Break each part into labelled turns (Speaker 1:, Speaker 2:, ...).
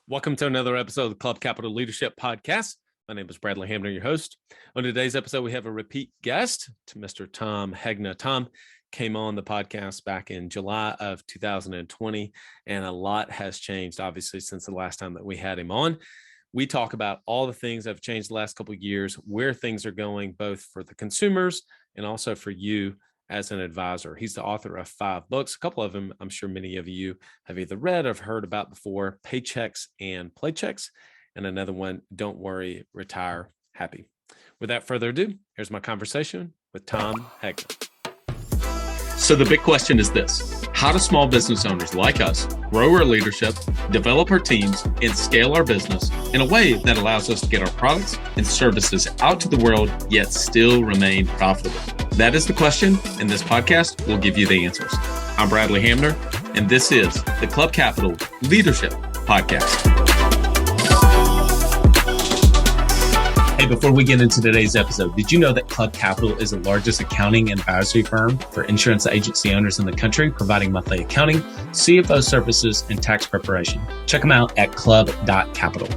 Speaker 1: Welcome to another episode of the Club Capital Leadership Podcast. My name is Bradley Hamner, your host. On today's episode, we have a repeat guest to Mr. Tome Hegna. Tom came on the podcast back in July of 2020, and a lot has changed, obviously, since the last time that we had him on. We talk about all the things that have changed the last couple of years, where things are going, both for the consumers and also for you as an advisor. He's the author of 5 books. A couple of them, I'm sure many of you have either read or heard about before: Paychecks and Playchecks, and another one, Don't Worry, Retire Happy. Without further ado, here's my conversation with Tome Hegna. So the big question is this: how do small business owners like us grow our leadership, develop our teams, and scale our business in a way that allows us to get our products and services out to the world, yet still remain profitable? That is the question, and this podcast will give you the answers. I'm Bradley Hamner, and this is the Club Capital Leadership Podcast. Hey, before we get into today's episode, did you know that Club Capital is the largest accounting and advisory firm for insurance agency owners in the country, providing monthly accounting, CFO services, and tax preparation? Check them out at club.capital.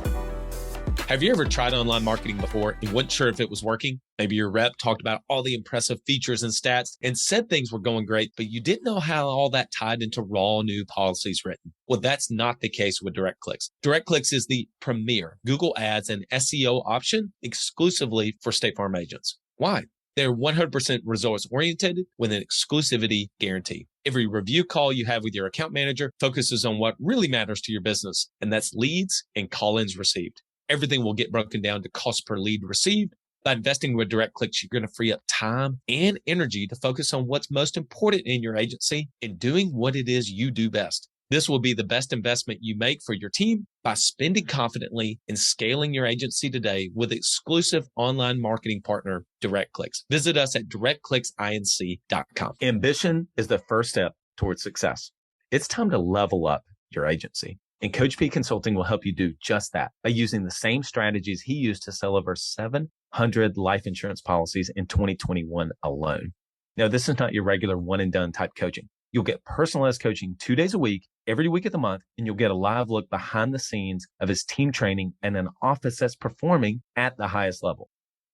Speaker 1: Have you ever tried online marketing before and wasn't sure if it was working? Maybe your rep talked about all the impressive features and stats and said things were going great, but you didn't know how all that tied into raw new policies written. Well, that's not the case with DirectClicks. DirectClicks is the premier Google Ads and SEO option exclusively for State Farm agents. Why? They're 100% results oriented with an exclusivity guarantee. Every review call you have with your account manager focuses on what really matters to your business, and that's leads and call-ins received. Everything will get broken down to cost per lead received. By investing with DirectClicks, you're going to free up time and energy to focus on what's most important in your agency and doing what it is you do best. This will be the best investment you make for your team by spending confidently and scaling your agency today with exclusive online marketing partner, DirectClicks. Visit us at directclicksinc.com. Ambition is the first step towards success. It's time to level up your agency. And Coach P Consulting will help you do just that by using the same strategies he used to sell over 700 life insurance policies in 2021 alone. Now, this is not your regular one and done type coaching. You'll get personalized coaching 2 days a week, every week of the month, and you'll get a live look behind the scenes of his team training and an office that's performing at the highest level.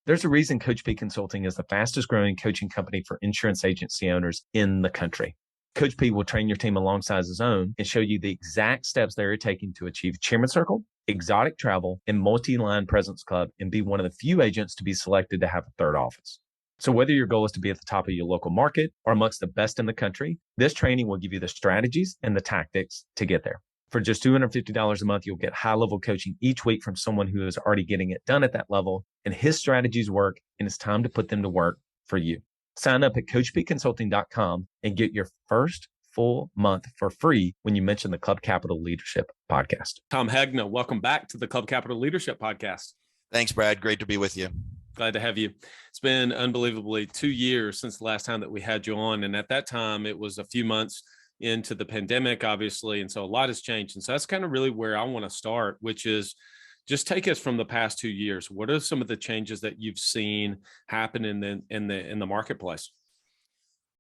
Speaker 1: There's a reason Coach P Consulting is the fastest growing coaching company for insurance agency owners in the country. Coach P will train your team alongside his own and show you the exact steps they are taking to achieve Chairman Circle, exotic travel, and multi-line presence club, and be one of the few agents to be selected to have a third office. So whether your goal is to be at the top of your local market or amongst the best in the country, this training will give you the strategies and the tactics to get there. For just $250 a month, you'll get high-level coaching each week from someone who is already getting it done at that level, and his strategies work, and it's time to put them to work for you. Sign up at coachpconsulting.com and get your first full month for free when you mention the Club Capital Leadership Podcast. Tome Hegna, welcome back to the Club Capital Leadership Podcast.
Speaker 2: Thanks, Brad. Great to be with you.
Speaker 1: Glad to have you. It's been unbelievably 2 years since the last time that we had you on. And at that time, it was a few months into the pandemic, obviously. And so a lot has changed. And so that's kind of really where I want to start, which is just take us from the past 2 years. What are some of the changes that you've seen happen in the marketplace?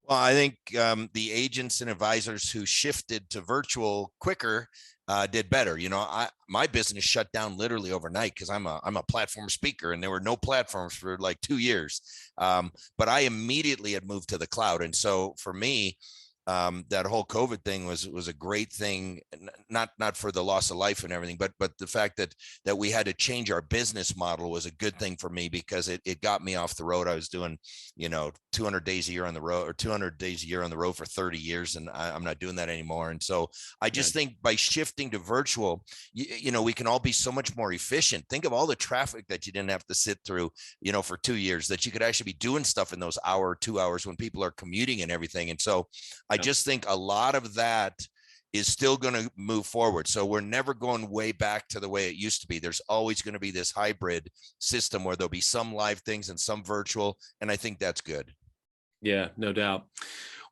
Speaker 2: Well, I think the agents and advisors who shifted to virtual quicker did better. You know, my business shut down literally overnight because I'm a platform speaker, and there were no platforms for like 2 years. But I immediately had moved to the cloud, and so for me, that whole COVID thing was a great thing, not for the loss of life and everything, but the fact that we had to change our business model was a good thing for me, because it got me off the road. I was doing, 200 days a year on the road, or 200 days a year on the road for 30 years. And I'm not doing that anymore. And so I just think by shifting to virtual, we can all be so much more efficient. Think of all the traffic that you didn't have to sit through, for 2 years, that you could actually be doing stuff in those 2 hours when people are commuting and everything. And so I just think a lot of that is still going to move forward. So we're never going way back to the way it used to be. There's always going to be this hybrid system where there'll be some live things and some virtual. And I think that's good.
Speaker 1: Yeah, no doubt.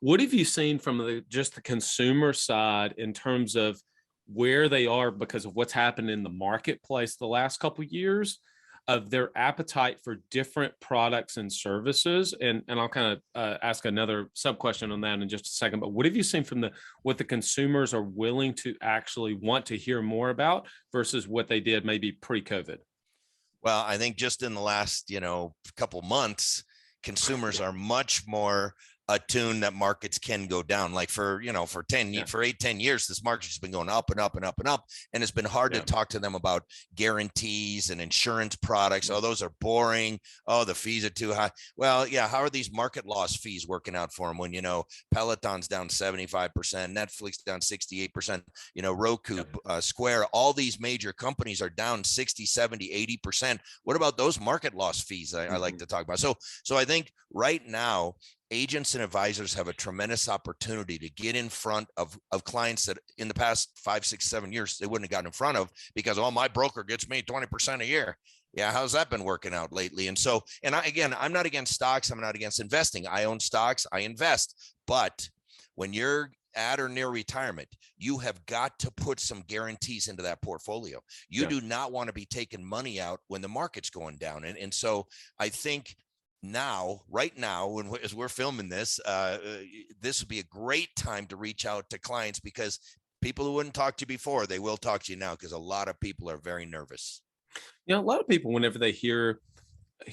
Speaker 1: What have you seen from just the consumer side in terms of where they are because of what's happened in the marketplace the last couple of years? of their appetite for different products and services. And I'll kind of ask another sub question on that in just a second. But what have you seen from what the consumers are willing to actually want to hear more about versus what they did maybe pre-COVID?
Speaker 2: Well, I think just in the last, couple months, consumers are much more attuned that markets can go down. Like for 10 years, this market has been going up and up and up and up. And it's been hard to talk to them about guarantees and insurance products. Oh, those are boring. Oh, the fees are too high. Well, yeah. How are these market loss fees working out for them when, Peloton's down 75%, Netflix down 68%, Roku, Square, all these major companies are down 60, 70, 80%. What about those market loss fees I like to talk about? So I think right now, agents and advisors have a tremendous opportunity to get in front of clients that in the past 5, 6, 7 years, they wouldn't have gotten in front of because, my broker gets me 20% a year. Yeah. How's that been working out lately? And so, I'm not against stocks. I'm not against investing. I own stocks. I invest. But when you're at or near retirement, you have got to put some guarantees into that portfolio. You do not want to be taking money out when the market's going down. And so I think right now, as we're filming this, this would be a great time to reach out to clients because people who wouldn't talk to you before, they will talk to you now because a lot of people are very nervous.
Speaker 1: A lot of people, whenever they hear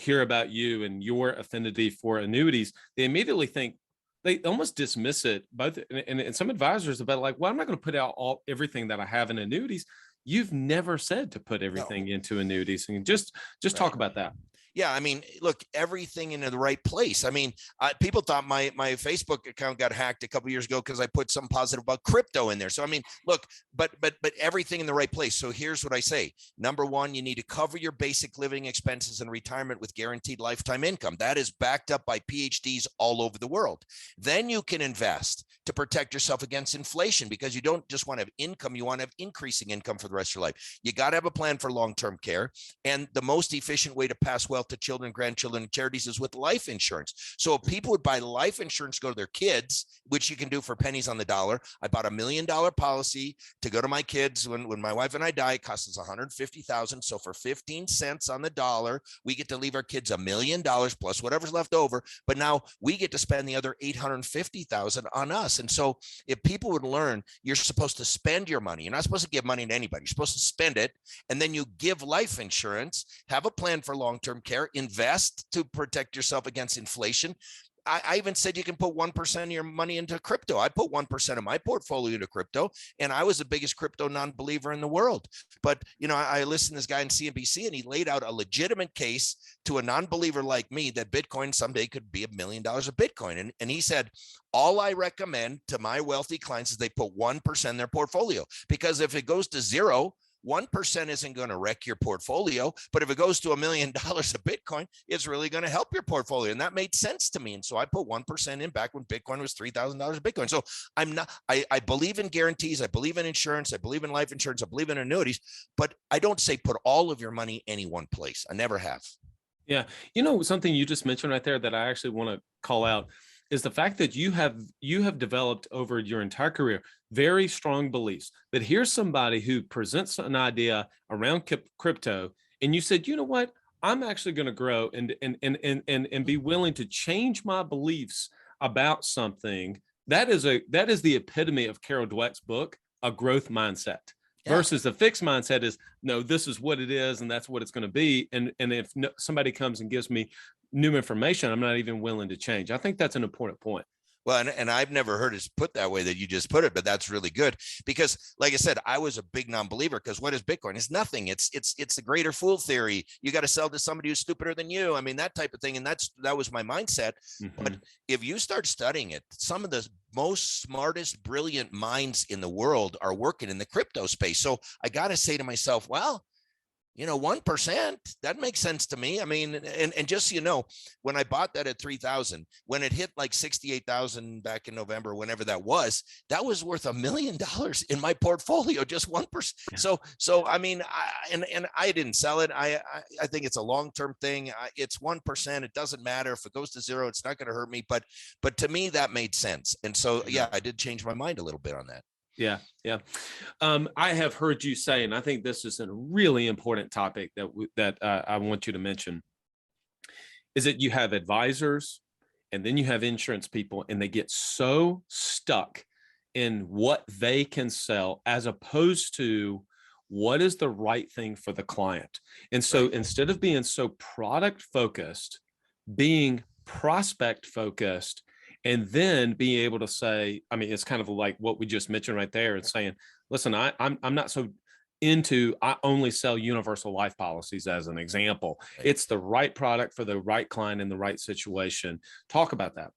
Speaker 1: about you and your affinity for annuities, they immediately think, they almost dismiss it, both and some advisors about like, well, I'm not going to put out everything that I have in annuities. You've never said to put everything into annuities, and just talk about that.
Speaker 2: Yeah, I mean, look, everything in the right place. I mean, people thought my Facebook account got hacked a couple of years ago because I put something positive about crypto in there. So I mean, look, but everything in the right place. So here's what I say: number one, you need to cover your basic living expenses in retirement with guaranteed lifetime income. That is backed up by PhDs all over the world. Then you can invest to protect yourself against inflation because you don't just want to have income; you want to have increasing income for the rest of your life. You got to have a plan for long-term care, and the most efficient way to pass wealth to children, grandchildren, and charities is with life insurance. So if people would buy life insurance to go to their kids, which you can do for pennies on the dollar. I bought $1 million policy to go to my kids when my wife and I die. It costs us $150,000. So for 15 cents on the dollar, we get to leave our kids $1 million plus whatever's left over. But now we get to spend the other $850,000 on us. And so if people would learn, you're supposed to spend your money. You're not supposed to give money to anybody. You're supposed to spend it. And then you give life insurance, have a plan for long-term care, invest to protect yourself against inflation. I even said you can put 1% of your money into crypto. I put 1% of my portfolio into crypto, and I was the biggest crypto non-believer in the world. But, I listened to this guy on CNBC, and he laid out a legitimate case to a non-believer like me that Bitcoin someday could be $1 million of Bitcoin. And he said, all I recommend to my wealthy clients is they put 1% in their portfolio, because if it goes to zero, 1% isn't going to wreck your portfolio, but if it goes to $1 million of Bitcoin, it's really going to help your portfolio. And that made sense to me. And so I put 1% in back when Bitcoin was $3,000 of Bitcoin. So I believe in guarantees. I believe in insurance. I believe in life insurance. I believe in annuities, but I don't say put all of your money any one place. I never have.
Speaker 1: Yeah. Something you just mentioned right there that I actually want to call out is the fact that you have developed over your entire career very strong beliefs that here's somebody who presents an idea around crypto, and you said, you know what, I'm actually going to grow and be willing to change my beliefs about something. That is the epitome of Carol Dweck's book, A Growth Mindset. Yeah. Versus the fixed mindset is, no, this is what it is, and that's what it's going to be. And if somebody comes and gives me new information, I'm not even willing to change. I think that's an important point.
Speaker 2: Well, and I've never heard it put that way that you just put it, but that's really good because, like I said, I was a big non-believer because what is Bitcoin? It's nothing. It's the greater fool theory. You got to sell to somebody who's stupider than you. I mean, that type of thing. And that was my mindset. Mm-hmm. But if you start studying it, some of the most smartest, brilliant minds in the world are working in the crypto space. So I got to say to myself, well, 1%, that makes sense to me. I mean, and just so you know, when I bought that at 3,000, when it hit like 68,000 back in November, whenever that was worth $1 million in my portfolio, just 1%. Yeah. So I mean, I didn't sell it. I think it's a long-term thing. It's 1%. It doesn't matter if it goes to zero. It's not going to hurt me. But to me, that made sense. And so, yeah, I did change my mind a little bit on that.
Speaker 1: Yeah. Yeah. I have heard you say, and I think this is a really important topic that I want you to mention, is that you have advisors and then you have insurance people, and they get so stuck in what they can sell as opposed to what is the right thing for the client. And so
Speaker 2: Right.
Speaker 1: instead of being so product focused, being prospect focused, and then being able to say, I mean, it's kind of like what we just mentioned right there, and saying, listen, I'm not so into, I only sell universal life policies as an example.
Speaker 2: Right.
Speaker 1: It's the right product for the right client in the right situation. Talk about that.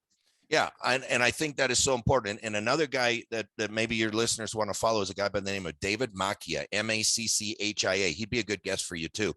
Speaker 2: Yeah, and I think that is so important. And another guy that maybe your listeners want to follow is a guy by the name of David Macchia, Macchia. He'd be a good guest for you too.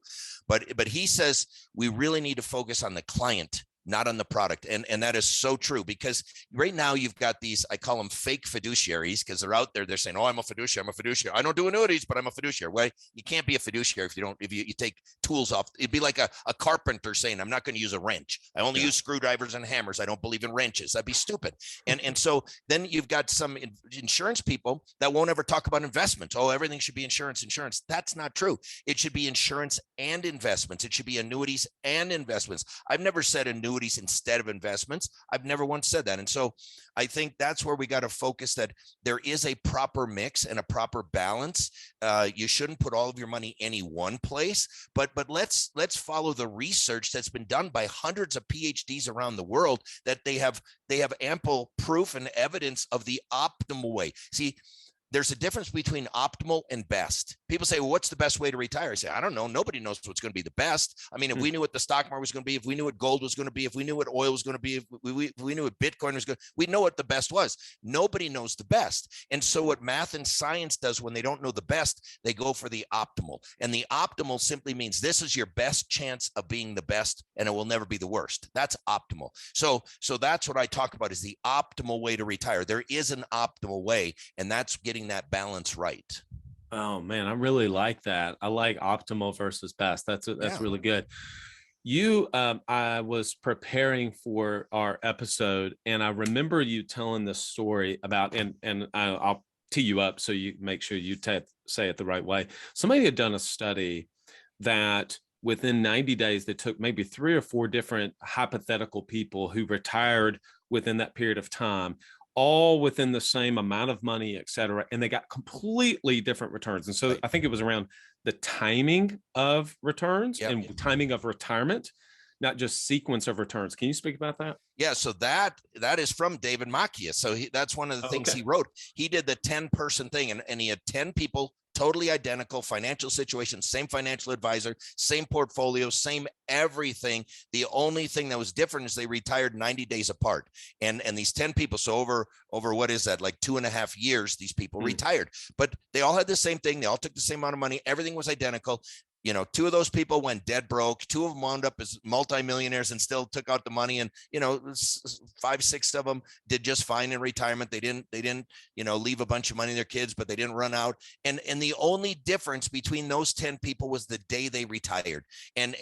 Speaker 2: But he says we really need to focus on the client, not on the product. And that is so true, because right now you've got these, I call them fake fiduciaries, because they're out there, they're saying, oh, I'm a fiduciary, I'm a fiduciary. I don't do annuities, but I'm a fiduciary. Well, you can't be a fiduciary if you take tools off. It'd be like a carpenter saying, I'm not going to use a wrench. I only use screwdrivers and hammers. I don't believe in wrenches. That'd be stupid. And so then you've got some insurance people that won't ever talk about investments. Oh, everything should be insurance. That's not true. It should be insurance and investments. It should be annuities and investments. I've never said annuities instead of investments. I've never once said that. And so I think that's where we got to focus, that there is a proper mix and a proper balance. You shouldn't put all of your money any one place, but let's follow the research that's been done by hundreds of PhDs around the world, that they have ample proof and evidence of the optimal way. See, there's a difference between optimal and best. People say, well, what's the best way to retire? I say, I don't know. Nobody knows what's going to be the best. I mean, if we knew what the stock market was going to be, if we knew what gold was going to be, if we knew what oil was going to be, if we knew what Bitcoin was going to, we'd know what the best was. Nobody knows the best. And so what math and science does when they don't know the best, they go for the optimal. And the optimal simply means this is your best chance of being the best, and it will never be the worst. That's optimal. So that's what I talk about, is the optimal way to retire. There is an optimal way, and that's getting that balance right.
Speaker 1: Oh man, I really like that. I like optimal versus best. That's really good. I was preparing for our episode, and I remember you telling this story about, and I'll tee you up so you make sure you say it the right way. Somebody had done a study that within 90 days, they took maybe 3 or 4 different hypothetical people who retired within that period of time, all within the same amount of money, et cetera. And they got completely different returns. And so I think it was around the timing of returns and timing of retirement, not just sequence of returns. Can you speak about that?
Speaker 2: Yeah, so that is from David Macchia. So that's one of the things he wrote. He did the 10-person thing, and he had 10 people, totally identical financial situation, same financial advisor, same portfolio, same everything. The only thing that was different is they retired 90 days apart. And these 10 people, so over what is that, like 2.5 years, these people retired, but they all had the same thing. They all took the same amount of money. Everything was identical. 2 of those people went dead broke. 2 of them wound up as multimillionaires and still took out the money. And, 5, 6 of them did just fine in retirement. They didn't, leave a bunch of money to their kids, but they didn't run out. And the only difference between those 10 people was the day they retired. And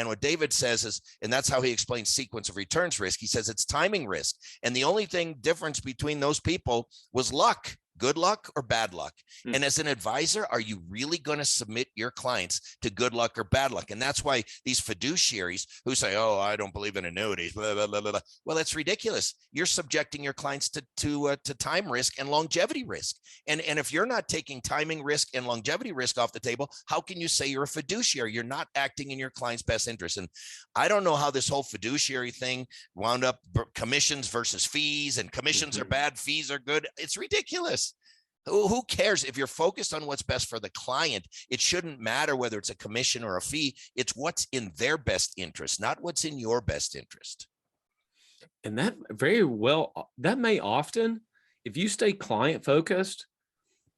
Speaker 2: what David says is, and that's how he explains sequence of returns risk. He says it's timing risk. And the only difference between those people was luck. Good luck or bad luck. And as an advisor, are you really going to submit your clients to good luck or bad luck? And that's why these fiduciaries who say, oh, I don't believe in annuities, blah, blah, blah, blah. Well, that's ridiculous. You're subjecting your clients to time risk and longevity risk. And if you're not taking timing risk and longevity risk off the table, how can you say you're a fiduciary? You're not acting in your client's best interest. And I don't know how this whole fiduciary thing wound up, commissions versus fees, and commissions are bad, fees are good. It's ridiculous. Who cares? If you're focused on what's best for the client, it shouldn't matter whether it's a commission or a fee. It's what's in their best interest, not what's in your best interest.
Speaker 1: And that that may often, if you stay client focused,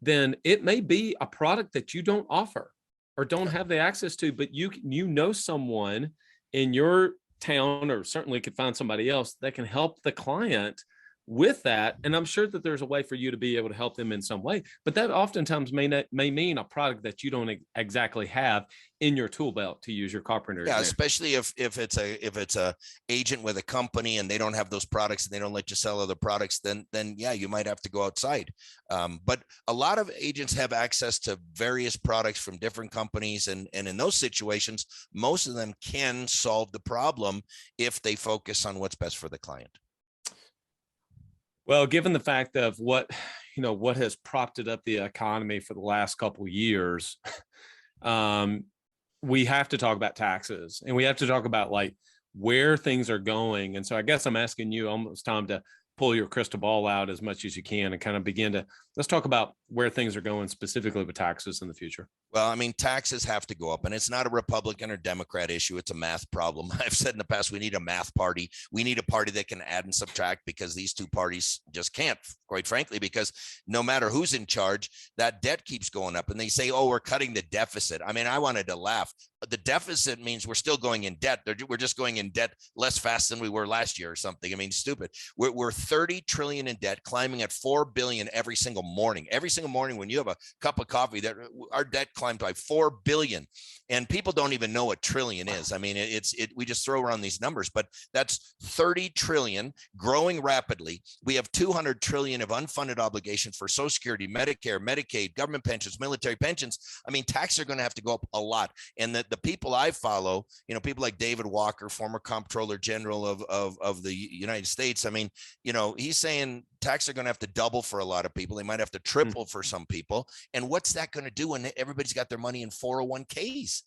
Speaker 1: then it may be a product that you don't offer or don't have the access to, but you know someone in your town, or certainly could find somebody else that can help the client with that, and I'm sure that there's a way for you to be able to help them in some way, but that oftentimes may mean a product that you don't exactly have in your tool belt, to use your carpenter
Speaker 2: Yeah,
Speaker 1: example.
Speaker 2: especially if it's a agent with a company and they don't have those products and they don't let you sell other products, then yeah, you might have to go outside. But a lot of agents have access to various products from different companies, and in those situations, most of them can solve the problem if they focus on what's best for the client.
Speaker 1: Well, given the fact of what has propped it up the economy for the last couple of years, we have to talk about taxes, and we have to talk about like where things are going. And so I guess I'm asking you, almost time to pull your crystal ball out as much as you can and kind of let's talk about where things are going specifically with taxes in the future.
Speaker 2: Well, I mean, taxes have to go up, and it's not a Republican or Democrat issue. It's a math problem. I've said in the past, we need a math party. We need a party that can add and subtract, because these two parties just can't, quite frankly, because no matter who's in charge, that debt keeps going up. And they say, oh, we're cutting the deficit. I mean, I wanted to laugh. The deficit means we're still going in debt. We're just going in debt less fast than we were last year or something. I mean, stupid. We're 30 trillion in debt, climbing at 4 billion every single morning. Every single morning when you have a cup of coffee, that our debt climbed by 4 billion, and people don't even know what trillion is. I mean, we just throw around these numbers, but that's 30 trillion, growing rapidly. We have 200 trillion of unfunded obligation for Social Security, Medicare, Medicaid, government pensions, military pensions. I mean, taxes are going to have to go up a lot. And the people I follow, people like David Walker, former comptroller general of the United States. I mean, he's saying taxes are going to have to double for a lot of people. They might have to triple for some people. And what's that going to do when everybody's got their money in 401ks?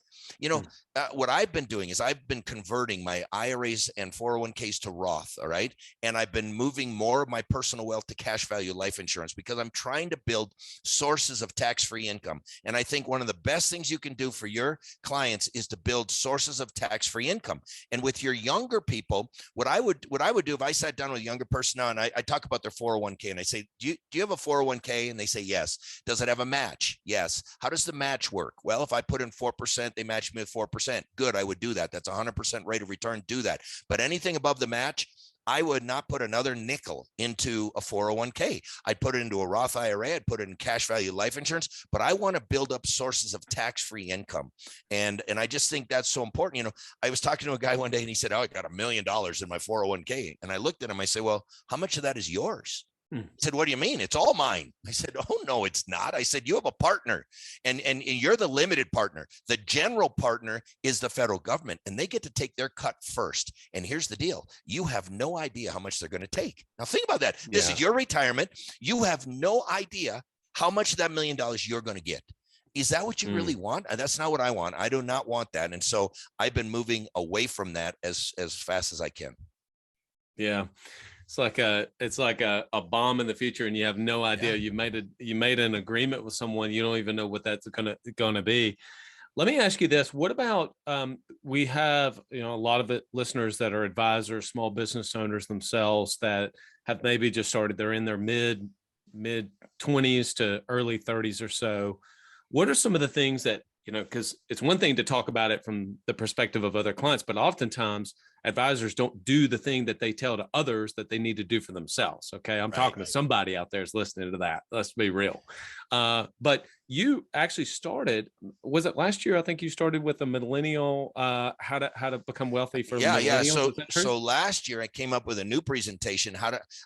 Speaker 2: What I've been doing is I've been converting my IRAs and 401ks to Roth. All right. And I've been moving more of my personal wealth to cash value life insurance, because I'm trying to build sources of tax-free income. And I think one of the best things you can do for your clients is to build sources of tax-free income. And with your younger people, what I would do if I sat down with a younger person now and I talk about their 401k and I say, do you have a 401k? And they say, yes. Does it have a match? Yes. How does the match work? Well, if I put in 4%, they match me with 4%. Good. I would do that. That's 100% rate of return. Do that. But anything above the match, I would not put another nickel into a 401k. I'd put it into a Roth IRA. I'd put it in cash value life insurance, but I want to build up sources of tax-free income. And I just think that's so important. I was talking to a guy one day and he said, oh, I got $1 million in my 401k. And I looked at him, I said, well, how much of that is yours? He said, what do you mean? It's all mine. I said, oh, no, it's not. I said, you have a partner and you're the limited partner. The general partner is the federal government, and they get to take their cut first. And here's the deal. You have no idea how much they're going to take. Now, think about that. This is your retirement. You have no idea how much of that $1 million you're going to get. Is that what you really want? That's not what I want. I do not want that. And so I've been moving away from that as fast as I can.
Speaker 1: Yeah. It's like a bomb in the future, and you have no idea. Yeah. You made an agreement with someone. You don't even know what that's gonna be. Let me ask you this: what about we have a lot of listeners that are advisors, small business owners themselves that have maybe just started. They're in their mid 20s to early 30s or so. What are some of the things that because it's one thing to talk about it from the perspective of other clients, but oftentimes advisors don't do the thing that they tell to others that they need to do for themselves. Okay. I'm talking to somebody out there is listening to that. Let's be real. But you actually started, was it last year? I think you started with a millennial, how to become wealthy for millennials.
Speaker 2: Yeah. So last year I came up with a new presentation.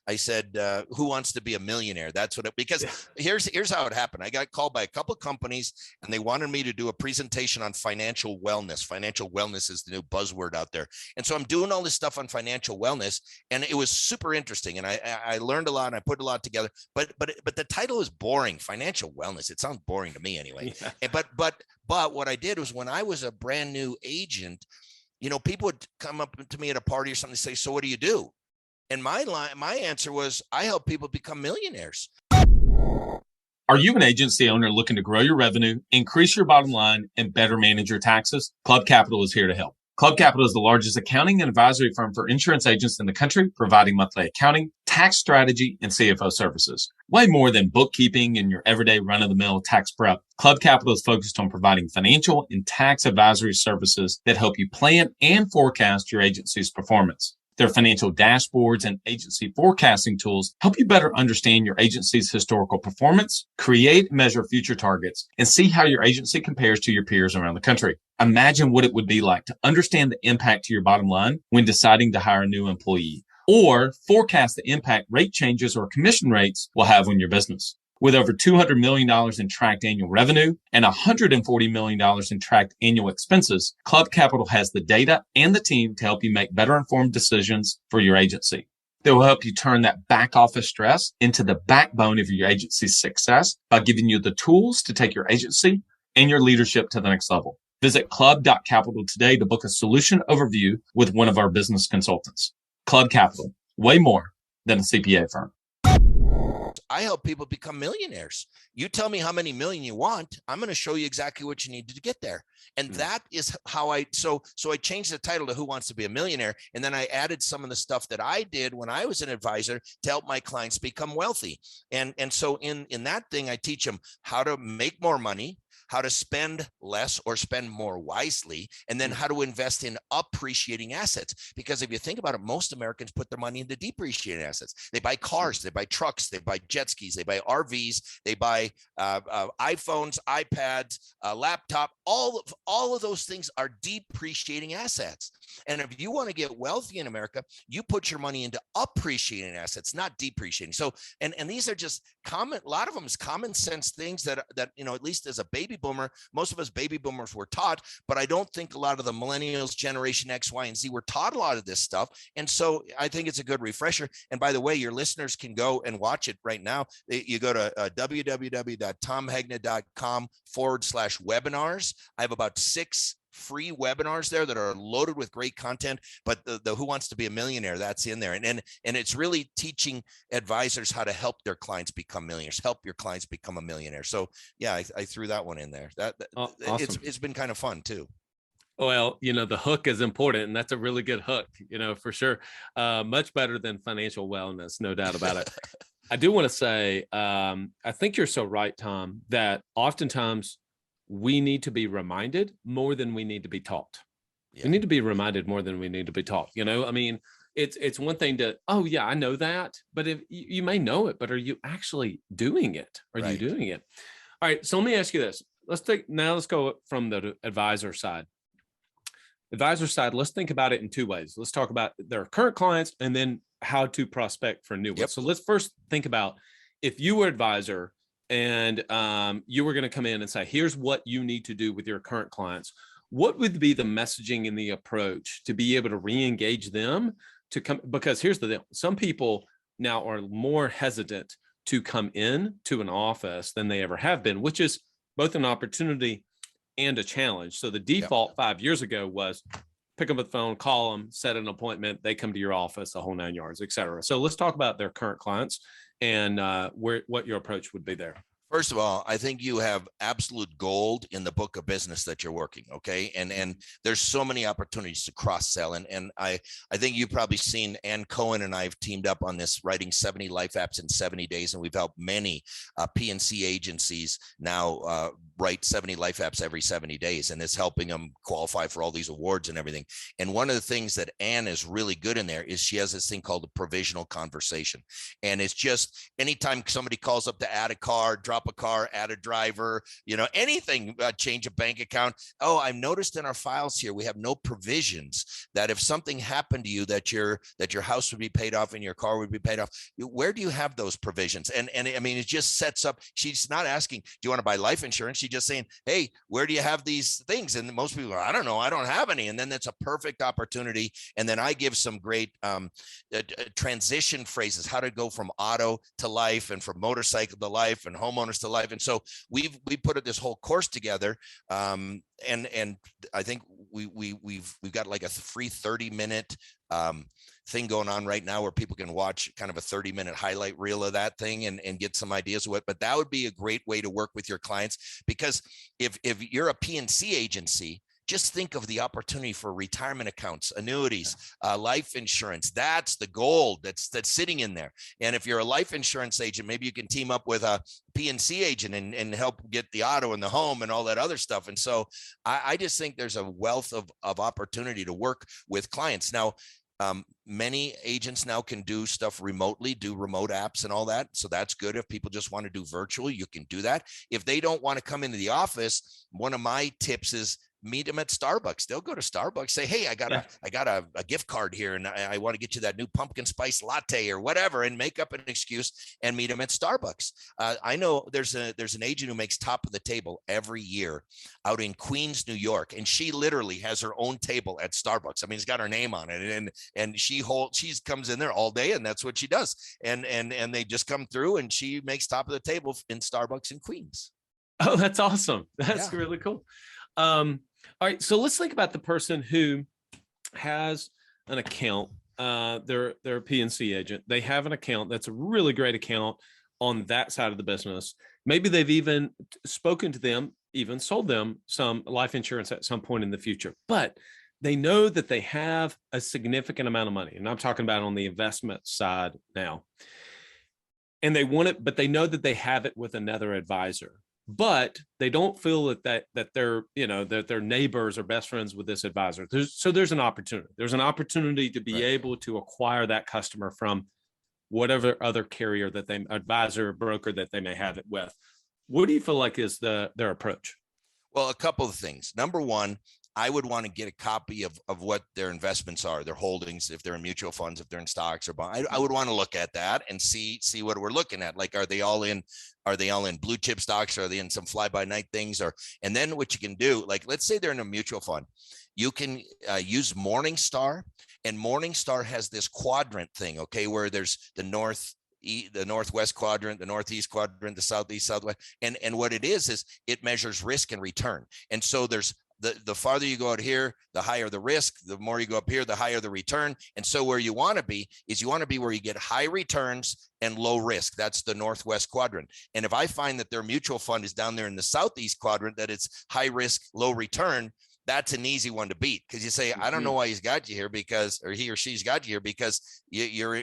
Speaker 2: I said, who wants to be a millionaire? That's what because here's how it happened. I got called by a couple of companies and they wanted me to do a presentation on financial wellness. Financial wellness is the new buzzword out there. And so I'm doing all this stuff on financial wellness, and it was super interesting. And I learned a lot and I put a lot together, but the title is boring. Financial wellness. It sounds boring to me anyway. Yeah. But what I did was when I was a brand new agent, people would come up to me at a party or something and say, so what do you do? And my answer was, I help people become millionaires.
Speaker 1: Are you an agency owner looking to grow your revenue, increase your bottom line, and better manage your taxes? Club Capital is here to help. Club Capital is the largest accounting and advisory firm for insurance agents in the country, providing monthly accounting, tax strategy, and CFO services. Way more than bookkeeping and your everyday run-of-the-mill tax prep, Club Capital is focused on providing financial and tax advisory services that help you plan and forecast your agency's performance. Their financial dashboards and agency forecasting tools help you better understand your agency's historical performance, create and measure future targets, and see how your agency compares to your peers around the country. Imagine what it would be like to understand the impact to your bottom line when deciding to hire a new employee, or forecast the impact rate changes or commission rates will have on your business. With over $200 million in tracked annual revenue and $140 million in tracked annual expenses, Club Capital has the data and the team to help you make better informed decisions for your agency. They will help you turn that back office stress into the backbone of your agency's success by giving you the tools to take your agency and your leadership to the next level. Visit club.capital today to book a solution overview with one of our business consultants. Club Capital, way more than a CPA firm.
Speaker 2: I help people become millionaires. You tell me how many million you want, I'm going to show you exactly what you need to get there. And that is how I changed the title to Who Wants to Be a Millionaire? And then I added some of the stuff that I did when I was an advisor to help my clients become wealthy. And so in that thing, I teach them how to make more money, how to spend less or spend more wisely, and then how to invest in appreciating assets. Because if you think about it, most Americans put their money into depreciating assets. They buy cars, they buy trucks, they buy jet skis, they buy RVs, they buy iPhones, iPads, laptop. All of those things are depreciating assets. And if you want to get wealthy in America, you put your money into appreciating assets, not depreciating. So, and these are just common, a lot of them is common sense things that, at least as a baby boomer, most of us baby boomers were taught, but I don't think a lot of the millennials, Generation X, Y, and Z were taught a lot of this stuff. And so I think it's a good refresher. And by the way, your listeners can go and watch it right now. You go to www.tomhegna.com/webinars. I have about 6 free webinars there that are loaded with great content, but the Who Wants to Be a Millionaire, that's in there. And it's really teaching advisors how to help their clients become millionaires, help your clients become a millionaire. So yeah, I threw that one in there. Awesome. It's been kind of fun too.
Speaker 3: Well, the hook is important, and that's a really good hook, for sure. Much better than financial wellness, no doubt about it. I do want to say, I think you're so right, Tom, that oftentimes we need to be reminded more than we need to be taught. Yeah. We need to be reminded more than we need to be taught. It's one thing to, oh yeah, I know that, but if you may know it, but are you actually doing it? Are you doing it? All right. So let me ask you this. Let's go from the advisor side. Let's think about it in 2 ways. Let's talk about their current clients and then how to prospect for new ones. So let's first think about if you were advisor and you were going to come in and say, here's what you need to do with your current clients. What would be the messaging and the approach to be able to re-engage them to come? Because here's the deal. Some people now are more hesitant to come in to an office than they ever have been, which is both an opportunity and a challenge. So the default 5 years ago was pick up the phone, call them, set an appointment. They come to your office, the whole 9 yards, et cetera. So let's talk about their current clients and what your approach would be there.
Speaker 2: First of all, I think you have absolute gold in the book of business that you're working. Okay. And there's so many opportunities to cross sell. And I think you've probably seen Ann Cohen and I have teamed up on this, writing 70 life apps in 70 days. And we've helped many P&C agencies now write 70 life apps every 70 days. And it's helping them qualify for all these awards and everything. And one of the things that Ann is really good in there is she has this thing called the provisional conversation. And it's just anytime somebody calls up to add a car, drop a car, add a driver, anything, change a bank account. Oh, I've noticed in our files here, we have no provisions that if something happened to you, that your house would be paid off and your car would be paid off. Where do you have those provisions? And I mean, it just sets up, she's not asking, do you want to buy life insurance? She's just saying, hey, where do you have these things? And most people are, I don't know, I don't have any. And then that's a perfect opportunity. And then I give some great transition phrases, how to go from auto to life and from motorcycle to life and homeowners to life. And so we put this whole course together. And I think we've got like a free 30-minute thing going on right now where people can watch kind of a 30-minute highlight reel of that thing and get some ideas of it. But that would be a great way to work with your clients, because if you're a P&C agency, just think of the opportunity for retirement accounts, annuities, life insurance. That's the gold that's sitting in there. And if you're a life insurance agent, maybe you can team up with a P&C agent and help get the auto and the home and all that other stuff. And so I just think there's a wealth of opportunity to work with clients. Now, Many agents now can do stuff remotely, do remote apps and all that. So that's good. If people just want to do virtual, you can do that. If they don't want to come into the office, one of my tips is meet them at Starbucks. They'll go to Starbucks, say, hey, I got a gift card here, and I want to get you that new pumpkin spice latte or whatever, and make up an excuse and meet them at Starbucks. I know there's an agent who makes top of the table every year out in Queens, New York, and she literally has her own table at Starbucks. I mean, it's got her name on it, and she comes in there all day, and that's what she does. And they just come through, and she makes top of the table in Starbucks in Queens.
Speaker 3: Oh, that's awesome. That's really cool. All right, so let's think about the person who has an account. They're a PNC agent. They have an account that's a really great account on that side of the business. Maybe they've even spoken to them, even sold them some life insurance at some point in the future, but they know that they have a significant amount of money. And I'm talking about on the investment side now. And they want it, but they know that they have it with another advisor. But they don't feel that they're, that their neighbors are best friends with this advisor. There's an opportunity. There's an opportunity to be able to acquire that customer from whatever other carrier that they advisor or broker that they may have it with. What do you feel like is their approach?
Speaker 2: Well, a couple of things. Number one, I would want to get a copy of what their investments are, their holdings, if they're in mutual funds, if they're in stocks or bonds. I would want to look at that and see what we're looking at. Like, are they all in blue chip stocks? Are they in some fly by night things? And then what you can do, like, let's say they're in a mutual fund, you can use Morningstar, and Morningstar has this quadrant thing, okay, where there's the northwest quadrant, the northeast quadrant, the southeast, southwest. And what it is it measures risk and return. And so there's the farther you go out here, the higher the risk. The more you go up here, the higher the return. And so where you want to be is where you get high returns and low risk. That's the northwest quadrant. And if I find that their mutual fund is down there in the southeast quadrant, that it's high risk, low return, that's an easy one to beat, because you say, I don't know why he's got you here or he or she's got you here, because you're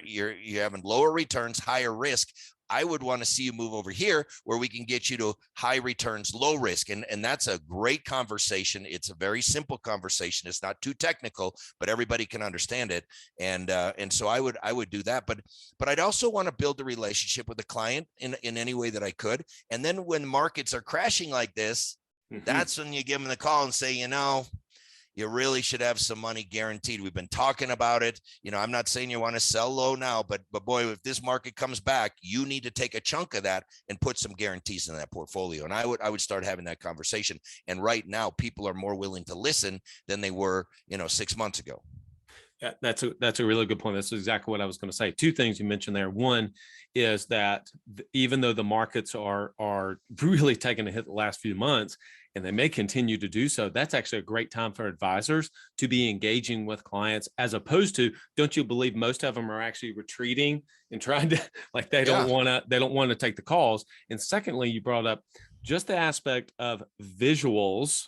Speaker 2: having lower returns, higher risk. I would want to see you move over here where we can get you to high returns, low risk. And that's a great conversation. It's a very simple conversation. It's not too technical, but everybody can understand it. And so I would do that. But I'd also want to build a relationship with the client in any way that I could. And then when markets are crashing like this, that's when you give them the call and say, you really should have some money guaranteed. We've been talking about it. I'm not saying you want to sell low now, but boy, if this market comes back, you need to take a chunk of that and put some guarantees in that portfolio. And I would start having that conversation. And right now, people are more willing to listen than they were, 6 months ago.
Speaker 3: Yeah, that's a really good point. That's exactly what I was going to say. Two things you mentioned there. One is that even though the markets are really taking a hit the last few months, and they may continue to do so, that's actually a great time for advisors to be engaging with clients, as opposed to, don't you believe most of them are actually retreating and trying to, like, they don't want to take the calls. And secondly, you brought up just the aspect of visuals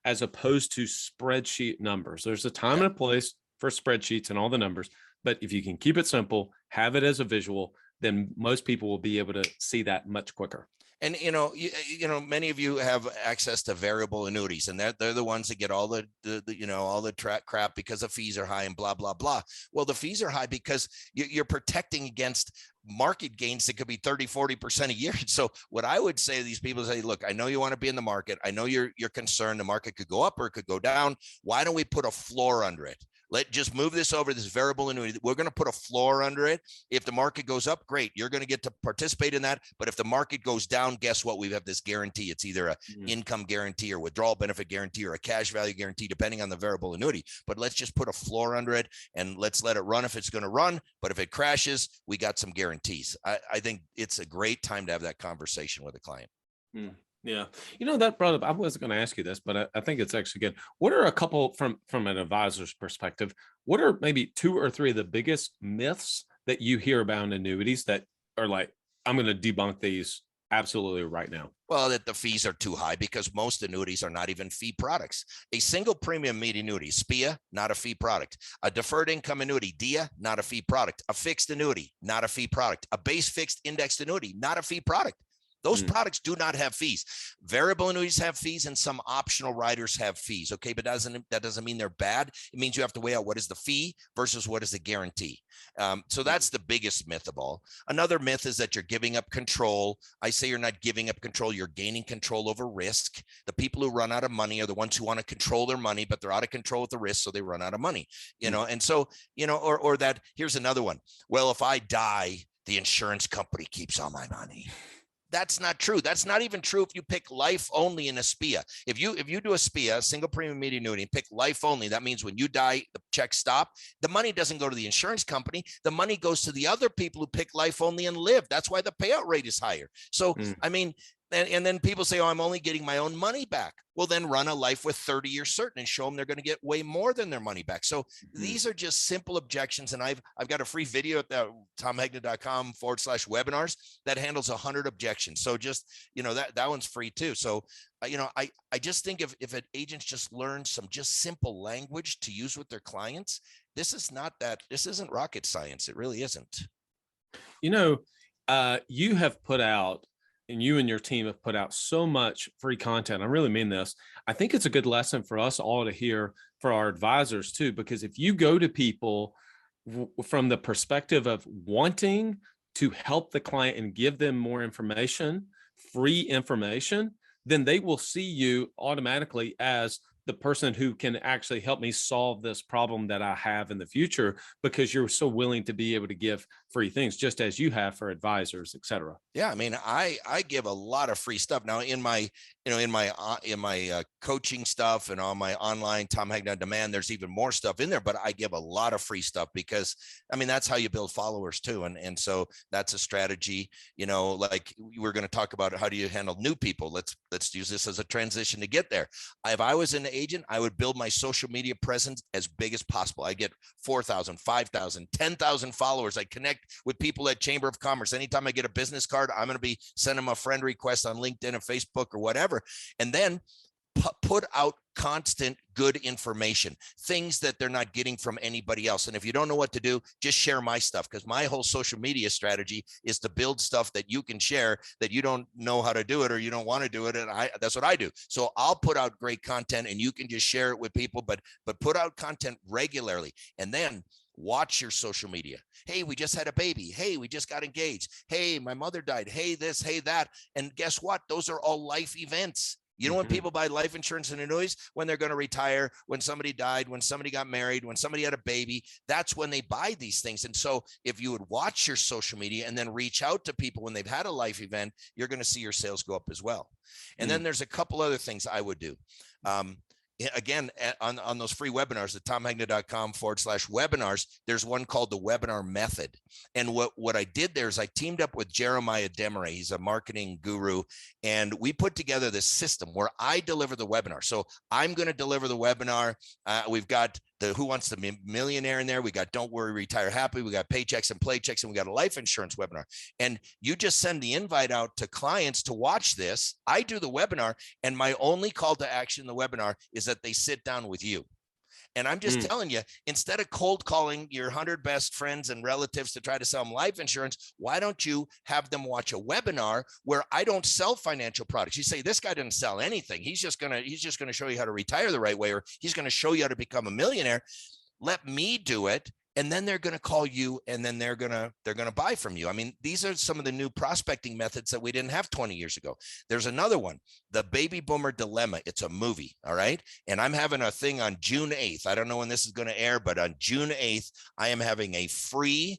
Speaker 3: as opposed to spreadsheet numbers. There's a time and a place for spreadsheets and all the numbers, but if you can keep it simple, have it as a visual, then most people will be able to see that much quicker.
Speaker 2: And, many of you have access to variable annuities, and they're the ones that get all the all the crap because the fees are high and blah, blah, blah. Well, the fees are high because you're protecting against market gains that could be 30-40% a year. So what I would say to these people is, hey, look, I know you want to be in the market. I know you're concerned the market could go up or it could go down. Why don't we put a floor under it? Just move this over, this variable annuity. We're going to put a floor under it. If the market goes up, great. You're going to get to participate in that. But if the market goes down, guess what? We have this guarantee. It's either a income guarantee or withdrawal benefit guarantee or a cash value guarantee, depending on the variable annuity. But let's just put a floor under it and let's let it run if it's going to run. But if it crashes, we got some guarantees. I think it's a great time to have that conversation with a client.
Speaker 3: Yeah. That brought up, I wasn't going to ask you this, but I think it's actually good. What are a couple from an advisor's perspective? What are maybe 2 or 3 of the biggest myths that you hear about annuities that are like, I'm going to debunk these absolutely right now?
Speaker 2: Well, that the fees are too high, because most annuities are not even fee products. A single premium immediate annuity, SPIA, not a fee product. A deferred income annuity, DIA, not a fee product. A fixed annuity, not a fee product. A base fixed indexed annuity, not a fee product. Those products do not have fees. Variable annuities have fees and some optional riders have fees. Okay. But that doesn't mean they're bad. It means you have to weigh out what is the fee versus what is the guarantee. So that's the biggest myth of all. Another myth is that you're giving up control. I say you're not giving up control. You're gaining control over risk. The people who run out of money are the ones who want to control their money, but they're out of control with the risk. So they run out of money, and so, or that here's another one. Well, if I die, the insurance company keeps all my money. That's not true. That's not even true if you pick life only in a SPIA. If you do a SPIA, single premium immediate annuity, and pick life only, that means when you die, the checks stop. The money doesn't go to the insurance company. The money goes to the other people who pick life only and live. That's why the payout rate is higher. So, I mean, and then people say, oh, I'm only getting my own money back. Well, then run a life with 30 years certain and show them they're going to get way more than their money back. So these are just simple objections. And I've got a free video at tomehegna.com/webinars that handles 100 objections. So just, that one's free too. So, I just think if an agents just learn some just simple language to use with their clients, this isn't rocket science. It really isn't.
Speaker 3: You have put out, and you and your team have put out so much free content. I really mean this. I think it's a good lesson for us all to hear, for our advisors too, because if you go to people from the perspective of wanting to help the client and give them more information, free information, then they will see you automatically as the person who can actually help me solve this problem that I have in the future, because you're so willing to be able to give free things, just as you have for advisors, et cetera.
Speaker 2: Yeah. I mean, I give a lot of free stuff now in my coaching stuff and on my online Tom Hegna on Demand. There's even more stuff in there, but I give a lot of free stuff because that's how you build followers too. And so that's a strategy, like we're going to talk about how do you handle new people. Let's use this as a transition to get there. If I was an agent, I would build my social media presence as big as possible. I get 4,000, 5,000, 10,000 followers. I connect with people at Chamber of Commerce. Anytime I get a business card, I'm going to be sending them a friend request on LinkedIn and Facebook or whatever. And then put out constant good information, things that they're not getting from anybody else. And if you don't know what to do, just share my stuff, because my whole social media strategy is to build stuff that you can share that you don't know how to do it or you don't want to do it. And that's what I do. So I'll put out great content and you can just share it with people, but put out content regularly. And then watch your social media. Hey, we just had a baby. Hey, we just got engaged. Hey, my mother died. Hey, this, hey, that. And guess what? Those are all life events. You know, when people buy life insurance and annuities, when they're going to retire, when somebody died, when somebody got married, when somebody had a baby, that's when they buy these things. And so if you would watch your social media and then reach out to people when they've had a life event, you're going to see your sales go up as well. And then there's a couple other things I would do. Again, on those free webinars at tomehegna.com/webinars, there's one called the webinar method. And what I did there is I teamed up with Jeremiah Desmarais. He's a marketing guru. And we put together this system where I deliver the webinar. So I'm going to deliver the webinar. We've got the Who Wants to Be Millionaire in there. We got Don't Worry, Retire Happy. We got Paychecks and Playchecks, and we got a life insurance webinar. And you just send the invite out to clients to watch this. I do the webinar, and my only call to action in the webinar is that they sit down with you. And I'm just telling you, instead of cold calling your 100 best friends and relatives to try to sell them life insurance, why don't you have them watch a webinar where I don't sell financial products? You say, this guy didn't sell anything. He's just going to show you how to retire the right way, or he's going to show you how to become a millionaire. Let me do it. And then they're going to call you, and then they're going to buy from you. I mean, these are some of the new prospecting methods that we didn't have 20 years ago. There's another one, The Baby Boomer Dilemma. It's a movie. All right. And I'm having a thing on June 8th. I don't know when this is going to air, but on June 8th, I am having a free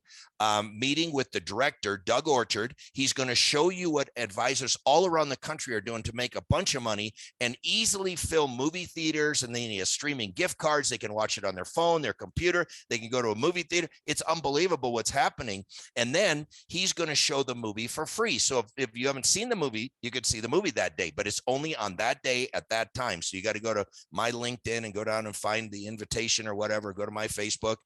Speaker 2: meeting with the director, Doug Orchard. He's going to show you what advisors all around the country are doing to make a bunch of money and easily fill movie theaters. And then he has streaming gift cards. They can watch it on their phone, their computer. They can go to a movie theater. It's unbelievable what's happening. And then he's going to show the movie for free. So if you haven't seen the movie, you could see the movie that day, but it's only on that day at that time. So you got to go to my LinkedIn and go down and find the invitation or whatever. Go to my Facebook,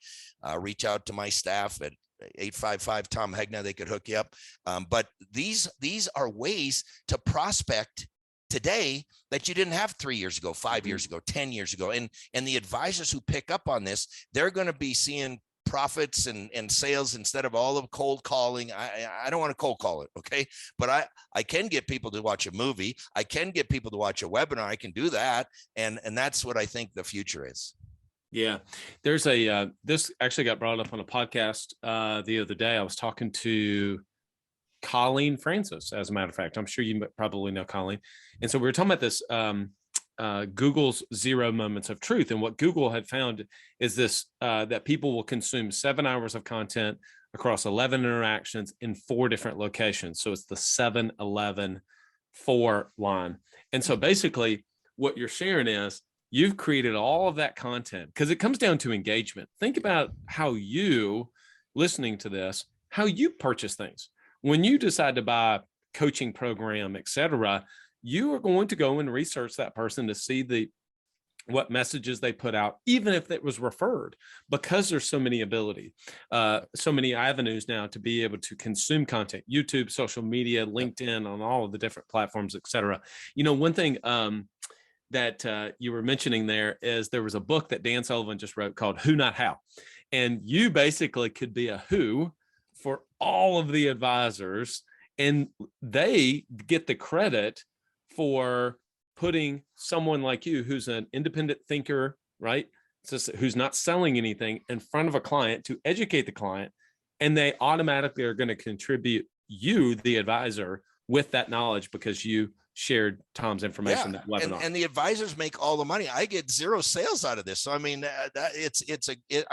Speaker 2: reach out to my staff at 855 Tom Hegna. They could hook you up. But these are ways to prospect today that you didn't have 3 years ago, 5 years ago, 10 years ago. And the advisors who pick up on this, they're going to be seeing profits and sales instead of all of cold calling. I don't want to cold call it. Okay. But I can get people to watch a movie. I can get people to watch a webinar. I can do that. And that's what I think the future is.
Speaker 3: Yeah, there's this actually got brought up on a podcast the other day. I was talking to Colleen Francis, as a matter of fact. I'm sure you probably know Colleen. And so we were talking about this Google's 0 moments of truth. And what Google had found is this, that people will consume 7 hours of content across 11 interactions in 4 different locations. So it's the 7-11-4 line. And so basically what you're sharing is, you've created all of that content because it comes down to engagement. Think about how you, listening to this, how you purchase things. When you decide to buy a coaching program, et cetera, you are going to go and research that person to see what messages they put out, even if it was referred, because there's so many so many avenues now to be able to consume content, YouTube, social media, LinkedIn, on all of the different platforms, et cetera. One thing, that you were mentioning there was a book that Dan Sullivan just wrote called Who Not How. And you basically could be a who for all of the advisors, and they get the credit for putting someone like you, who's an independent thinker, right? Who's not selling anything, in front of a client to educate the client. And they automatically are going to contribute you, the advisor, with that knowledge because you shared Tom's information.
Speaker 2: Yeah, and the advisors make all the money. I get 0 sales out of this. So I mean, I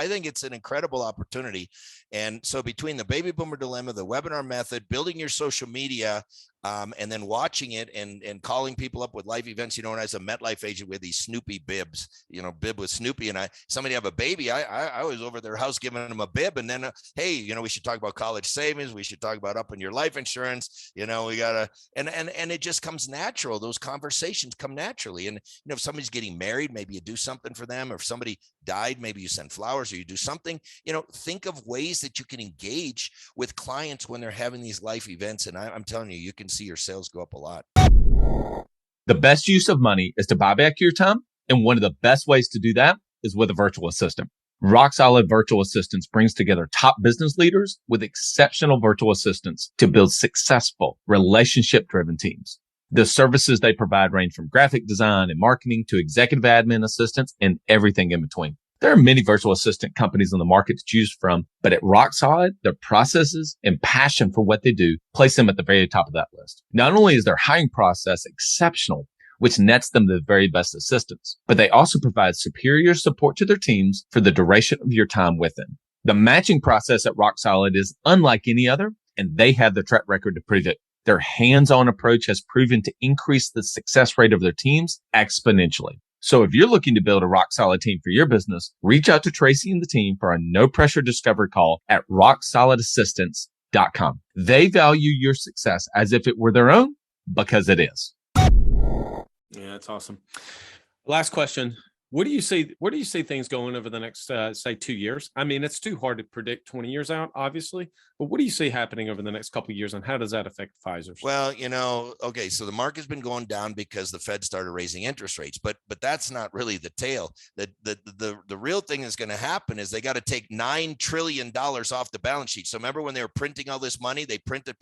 Speaker 2: think it's an incredible opportunity. And so between the baby boomer dilemma, the webinar method, building your social media, and then watching it and calling people up with live events, and as a MetLife agent with these Snoopy bibs, bib with Snoopy, and somebody have a baby, I was over their house giving them a bib, and then hey, we should talk about college savings, we should talk about upping your life insurance, we gotta, and it just comes natural. Those conversations come naturally. And if somebody's getting married, maybe you do something for them, or if somebody died, maybe you send flowers or you do something. Think of ways that you can engage with clients when they're having these life events, and I'm telling you, you can see your sales go up a lot.
Speaker 1: The best use of money is to buy back your time. And one of the best ways to do that is with a virtual assistant. Rock Solid Virtual Assistants brings together top business leaders with exceptional virtual assistants to build successful, relationship-driven teams. The services they provide range from graphic design and marketing to executive admin assistants and everything in between. There are many virtual assistant companies on the market to choose from, but at Rock Solid, their processes and passion for what they do place them at the very top of that list. Not only is their hiring process exceptional, which nets them the very best assistants, but they also provide superior support to their teams for the duration of your time with them. The matching process at Rock Solid is unlike any other, and they have the track record to prove it. Their hands-on approach has proven to increase the success rate of their teams exponentially. So if you're looking to build a rock-solid team for your business, reach out to Tracy and the team for a no-pressure discovery call at rocksolidassistance.com. They value your success as if it were their own, because it is.
Speaker 3: Yeah, that's awesome. Last question. Where do you see things going over the next, say, 2 years? I mean, it's too hard to predict 20 years out, obviously, but what do you see happening over the next couple of years, and how does that affect advisors?
Speaker 2: Well, okay, so the market's been going down because the Fed started raising interest rates, but that's not really the tale. The real thing that's going to happen is they got to take $9 trillion off the balance sheet. So remember when they were printing all this money, they printed,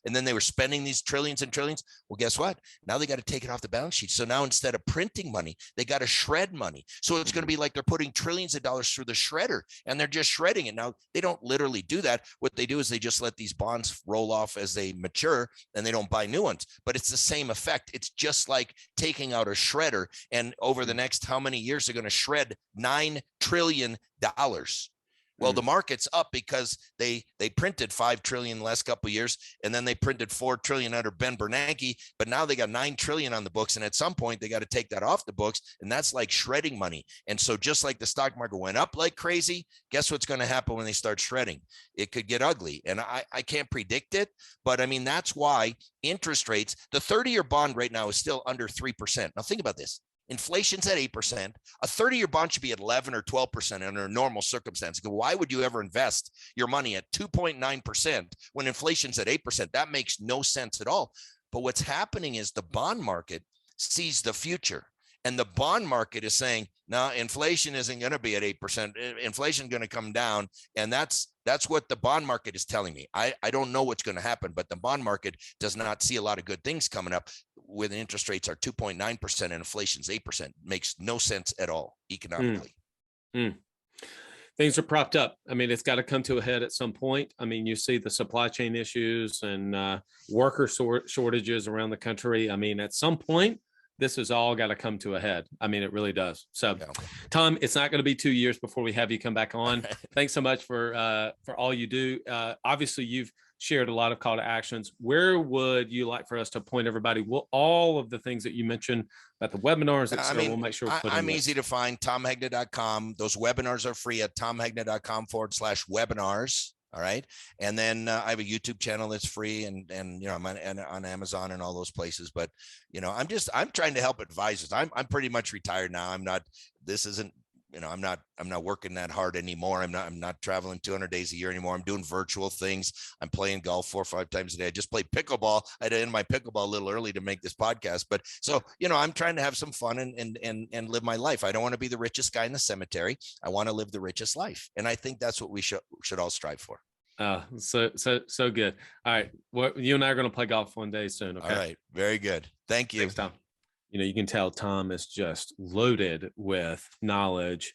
Speaker 2: and then they were spending these trillions and trillions. Well, guess what? Now they got to take it off the balance sheet. So now instead of printing money, they got to shred money. So it's going to be like they're putting trillions of dollars through the shredder, and they're just shredding it. Now, they don't literally do that. What they do is they just let these bonds roll off as they mature, and they don't buy new ones. But it's the same effect. It's just like taking out a shredder, and over the next how many years they're going to shred $9 trillion. Well, the market's up because they printed 5 trillion the last couple of years, and then they printed 4 trillion under Ben Bernanke, but now they got 9 trillion on the books, and at some point they got to take that off the books, and that's like shredding money. And so just like the stock market went up like crazy, guess what's going to happen when they start shredding? It could get ugly, and I can't predict it, but I mean, that's why interest rates, the 30-year bond right now is still under 3%. Now think about this. Inflation's at 8%. A 30-year bond should be at 11 or 12% under normal circumstances. Why would you ever invest your money at 2.9% when inflation's at 8%? That makes no sense at all. But what's happening is the bond market sees the future, and the bond market is saying, Now, inflation isn't going to be at 8%. Inflation is going to come down. And that's what the bond market is telling me. I don't know what's going to happen, but the bond market does not see a lot of good things coming up when interest rates are 2.9% and inflation's 8%. Makes no sense at all economically.
Speaker 3: Things are propped up. I mean, it's got to come to a head at some point. I mean, you see the supply chain issues and worker shortages around the country. I mean, at some point, this has all got to come to a head. I mean, it really does. So, yeah. Tom, it's not going to be 2 years before we have you come back on. Thanks so much for all you do. Obviously, you've shared a lot of call to actions. Where would you like for us to point everybody? Will all of the things that you mentioned about the webinars, et cetera, we'll make sure
Speaker 2: I'm easy to find. TomeHegna.com. Those webinars are free at TomeHegna.com/webinars. All right. And then I have a YouTube channel that's free and I'm on Amazon and all those places. But, I'm trying to help advisors. I'm pretty much retired now. I'm not working that hard anymore. I'm not traveling 200 days a year anymore. I'm doing virtual things. I'm playing golf 4 or 5 times a day. I just played pickleball. I had to end my pickleball a little early to make this podcast, but so, I'm trying to have some fun and live my life. I don't want to be the richest guy in the cemetery. I want to live the richest life. And I think that's what we should all strive for.
Speaker 3: So good. All right. Well, you and I are going to play golf one day soon. Okay.
Speaker 2: All right. Very good. Thank you.
Speaker 3: Thanks, Tom. You can tell Tom is just loaded with knowledge,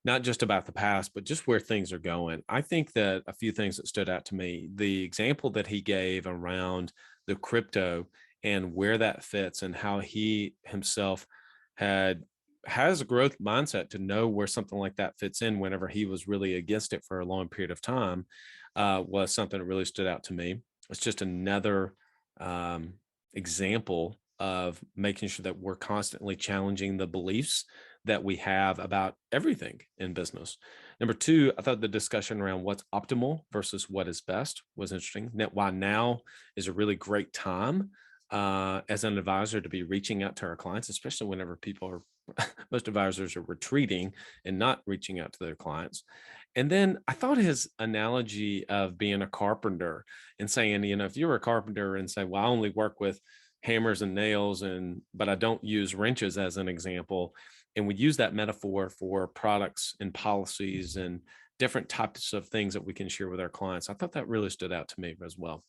Speaker 3: not just about the past, but just where things are going. I think that a few things that stood out to me, the example that he gave around the crypto and where that fits and how he himself has a growth mindset to know where something like that fits in whenever he was really against it for a long period of time, was something that really stood out to me. It's just another example of making sure that we're constantly challenging the beliefs that we have about everything in business. Number two, I thought the discussion around what's optimal versus what is best was interesting. Why now is a really great time as an advisor to be reaching out to our clients, especially whenever most advisors are retreating and not reaching out to their clients. And then I thought his analogy of being a carpenter and saying, if you're a carpenter and say, well, I only work with hammers and nails but I don't use wrenches as an example. And we use that metaphor for products and policies and different types of things that we can share with our clients. I thought that really stood out to me as well.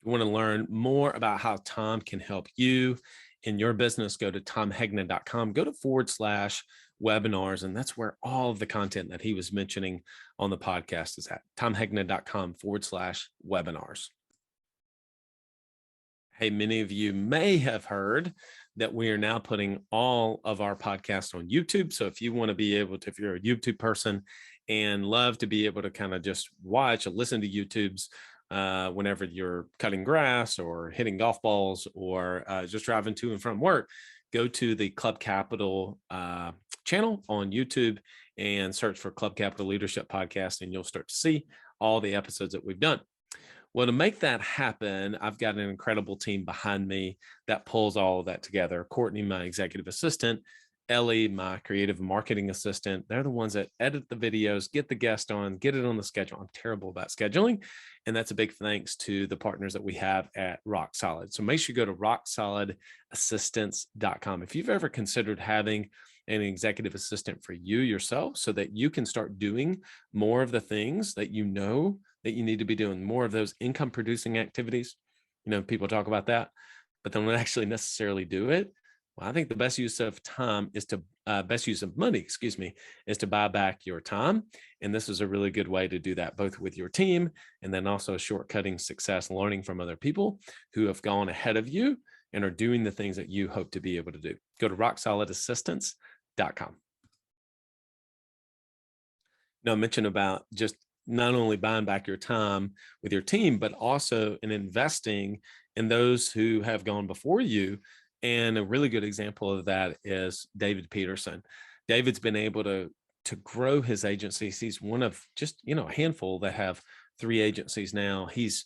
Speaker 3: If you want to learn more about how Tom can help you in your business, go to TomeHegna.com, go to /webinars. And that's where all of the content that he was mentioning on the podcast is at. TomeHegna.com /webinars. Hey, many of you may have heard that we are now putting all of our podcasts on YouTube. So if you want to be able to, if you're a YouTube person and love to be able to kind of just watch or listen to YouTubes whenever you're cutting grass or hitting golf balls or just driving to and from work, go to the Club Capital channel on YouTube and search for Club Capital Leadership Podcast, and you'll start to see all the episodes that we've done. Well, to make that happen, I've got an incredible team behind me that pulls all of that together. Courtney, my executive assistant, Ellie, my creative marketing assistant. They're the ones that edit the videos, get the guest on, get it on the schedule. I'm terrible about scheduling. And that's a big thanks to the partners that we have at Rock Solid. So make sure you go to rocksolidassistance.com. If you've ever considered having an executive assistant for you yourself so that you can start doing more of the things that you know that you need to be doing, more of those income producing activities. People talk about that, but they don't actually necessarily do it. Well, I think the best use of time is best use of money, is to buy back your time. And this is a really good way to do that, both with your team and then also shortcutting success, learning from other people who have gone ahead of you and are doing the things that you hope to be able to do. Go to rocksolidassistance.com. Now, I mentioned about just not only buying back your time with your team, but also in investing in those who have gone before you. And a really good example of that is David Peterson. David's been able to grow his agencies. He's one of just, a handful that have 3 agencies now. He's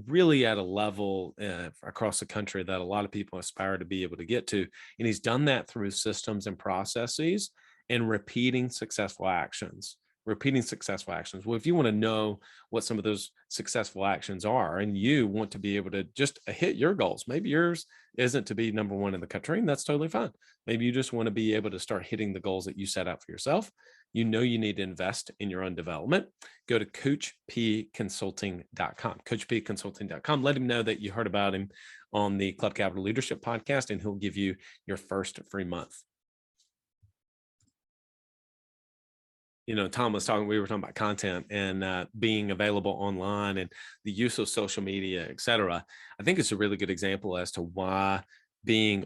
Speaker 3: really at a level across the country that a lot of people aspire to be able to get to. And he's done that through systems and processes and repeating successful actions. repeating successful actions. Well, if you want to know what some of those successful actions are, and you want to be able to just hit your goals, maybe yours isn't to be number one in the country, and that's totally fine. Maybe you just want to be able to start hitting the goals that you set out for yourself. You know you need to invest in your own development. Go to coachpconsulting.com, coachpconsulting.com. Let him know that you heard about him on the Club Capital Leadership podcast, and he'll give you your first free month. Tom we were talking about content and being available online and the use of social media, et cetera. I think it's a really good example as to why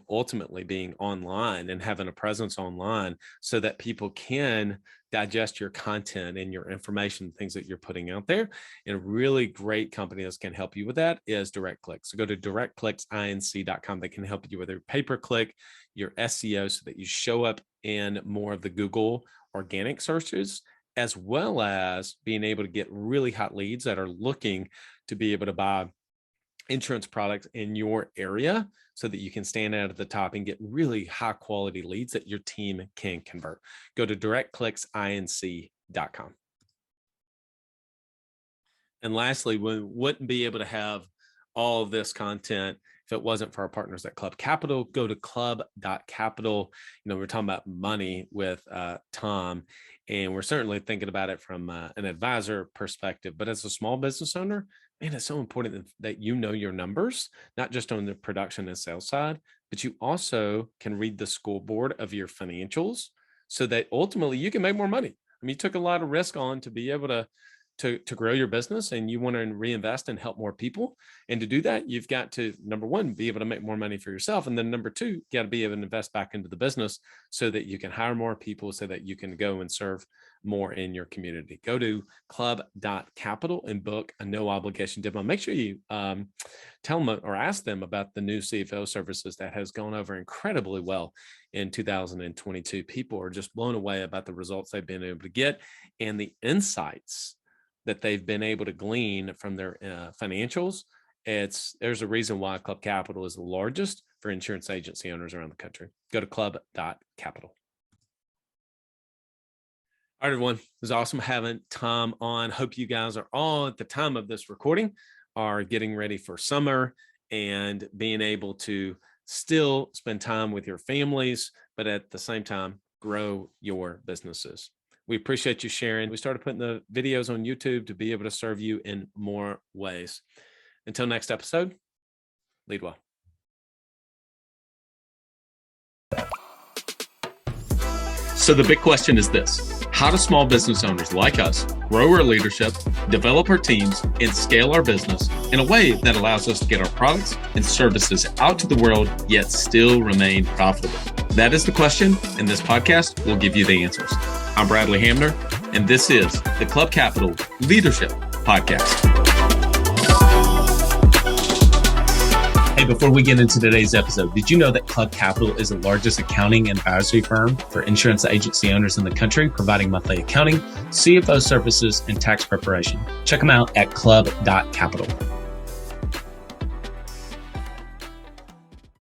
Speaker 3: ultimately being online and having a presence online so that people can digest your content and your information, things that you're putting out there. And a really great company that can help you with that is DirectClick. So go to directclicksinc.com. They can help you with your pay-per-click, your SEO, so that you show up in more of the Google organic searches, as well as being able to get really hot leads that are looking to be able to buy insurance products in your area so that you can stand out at the top and get really high quality leads that your team can convert. Go to directclicksinc.com. And lastly, we wouldn't be able to have all of this content if it wasn't for our partners at Club Capital. Go to club.capital. We're talking about money with Tom, and we're certainly thinking about it from an advisor perspective. But as a small business owner, man, it's so important that you know your numbers, not just on the production and sales side, but you also can read the scoreboard of your financials so that ultimately you can make more money. You took a lot of risk on to be able to grow your business, and you want to reinvest and help more people. And to do that, you've got to, number one, be able to make more money for yourself. And then number two, you got to be able to invest back into the business so that you can hire more people, so that you can go and serve more in your community. Go to club.capital and book a no obligation demo. Make sure you tell them or ask them about the new CFO services that has gone over incredibly well in 2022. People are just blown away about the results they've been able to get and the insights that they've been able to glean from their financials. There's a reason why Club Capital is the largest for insurance agency owners around the country. Go to club.capital. All right, everyone. It was awesome having Tom on. Hope you guys are all, at the time of this recording, are getting ready for summer and being able to still spend time with your families, but at the same time, grow your businesses. We appreciate you sharing. We started putting the videos on YouTube to be able to serve you in more ways. Until next episode, lead well.
Speaker 1: So the big question is this: how do small business owners like us grow our leadership, develop our teams, and scale our business in a way that allows us to get our products and services out to the world, yet still remain profitable? That is the question, and this podcast will give you the answers. I'm Bradley Hamner, and this is the Club Capital Leadership Podcast. Hey, before we get into today's episode, did you know that Club Capital is the largest accounting and advisory firm for insurance agency owners in the country, providing monthly accounting, CFO services, and tax preparation? Check them out at club.capital.